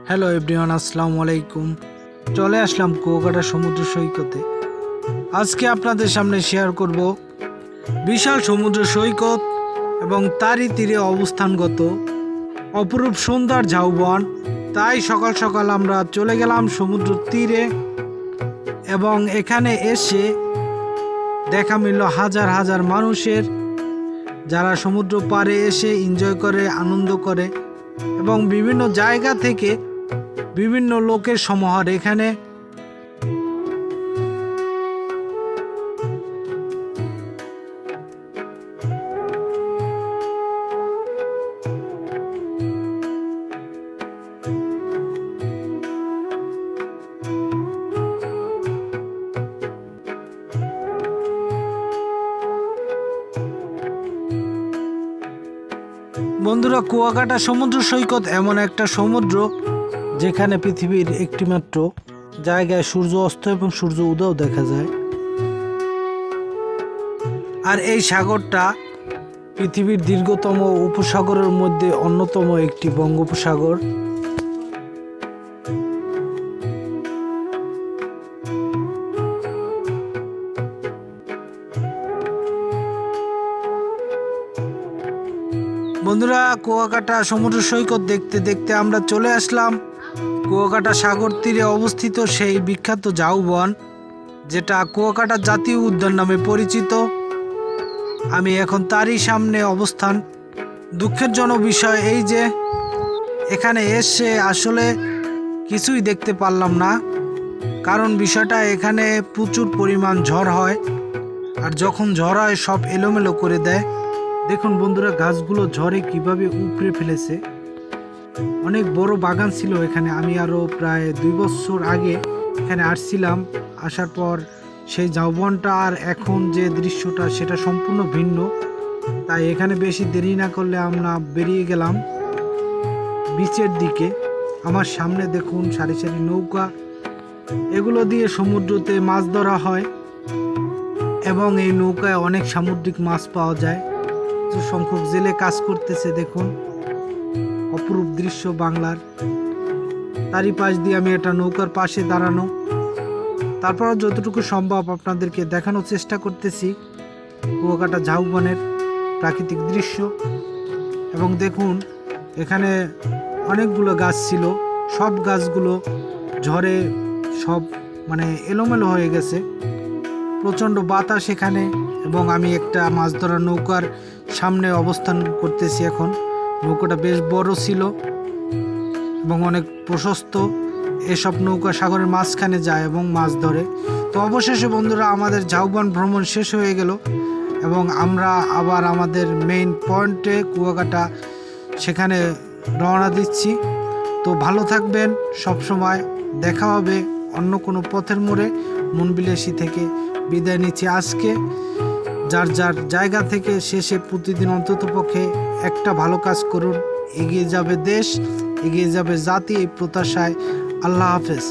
Hello everyone, আসসালামু আলাইকুম। চলে আসলাম কুয়াকাটা সমুদ্র সৈকতে। আজকে আপনাদের সামনে শেয়ার করব বিশাল সমুদ্র সৈকত এবং তারই তীরে অবস্থানগত অপরূপ সুন্দর ঝাউবন। তাই সকাল সকাল আমরা চলে গেলাম সমুদ্র তীরে এবং এখানে এসে দেখা মিলল হাজার হাজার মানুষের, যারা সমুদ্র পাড়ে এসে এনজয় করে, আনন্দ করে এবং বিভিন্ন জায়গা থেকে বিভিন্ন লোকের সমাহার এখানে। বন্ধুরা, কুয়াকাটা সমুদ্র সৈকত এমন একটা সমুদ্র যেখানে পৃথিবীর একটিমাত্র জায়গায় সূর্য অস্ত এবং সূর্য উদয় দেখা যায়। আর এই সাগরটা পৃথিবীর দীর্ঘতম উপসাগরের মধ্যে অন্যতম একটি বঙ্গোপসাগর। বন্ধুরা, কুয়াকাটা সমুদ্র সৈকত দেখতে দেখতে আমরা চলে আসলাম কুয়াকাটা সাগর তীরে অবস্থিত সেই বিখ্যাত ঝাউবন, যেটা কুয়াকাটা জাতীয় উদ্যান নামে পরিচিত। আমি এখন তারই সামনে অবস্থান। দুঃখের জনক বিষয় এই যে এখানে এসে আসলে কিছুই দেখতে পারলাম না, কারণ বিষয়টা এখানে প্রচুর পরিমাণ ঝড় হয়, আর যখন ঝড় হয় সব এলোমেলো করে দেয়। দেখুন বন্ধুরা, গাছগুলো ঝড়ে কিভাবে উপড়ে ফেলেছে। অনেক বড় বাগান ছিল এখানে। আমি আরও প্রায় 2 বছর আগে এখানে আসছিলাম। আসার পর সেই ঝাউবনটা আর এখন যে দৃশ্যটা সেটা সম্পূর্ণ ভিন্ন। তাই এখানে বেশি দেরি না করলে আমরা বেরিয়ে গেলাম বিচের দিকে। আমার সামনে দেখুন সারি সারি নৌকা, এগুলো দিয়ে সমুদ্রতে মাছ ধরা হয় এবং এই নৌকায় অনেক সামুদ্রিক মাছ পাওয়া যায়। কিছু সংখ্যক জেলে কাজ করতেছে। দেখুন অপরূপ দৃশ্য বাংলার। তারই পাশ দিয়ে আমি একটা নৌকার পাশে দাঁড়ানো। তারপর যতটুকু সম্ভব আপনাদেরকে দেখানোর চেষ্টা করতেছি কুয়াকাটা ঝাউবনের প্রাকৃতিক দৃশ্য। এবং দেখুন এখানে অনেকগুলো গাছ ছিল, সব গাছগুলো ঝড়ে সব এলোমেলো হয়ে গেছে। প্রচণ্ড বাতাস এখানে। এবং আমি একটা মাছ ধরার নৌকার সামনে অবস্থান করতেছি এখন। নৌকাটা বেশ বড় ছিল এবং অনেক প্রশস্ত। এসব নৌকা সাগরের মাঝখানে যায় এবং মাছ ধরে। তো অবশেষে বন্ধুরা আমাদের ঝাউবন ভ্রমণ শেষ হয়ে গেল এবং আমরা আবার আমাদের মেইন পয়েন্টে কুয়াকাটা সেখানে রওনা দিচ্ছি। তো ভালো থাকবেন সব সময়। দেখা হবে অন্য কোনো পথের মোড়ে। মনবিলাসী থেকে বিদায় নিচ্ছি আজকে। যার যার জায়গা থেকে শেষে প্রতিদিন অন্ততপক্ষে একটা ভালো কাজ করুন। এগিয়ে যাবে দেশ, এগিয়ে যাবে জাতি, এই প্রত্যাশায় আল্লাহ হাফেজ।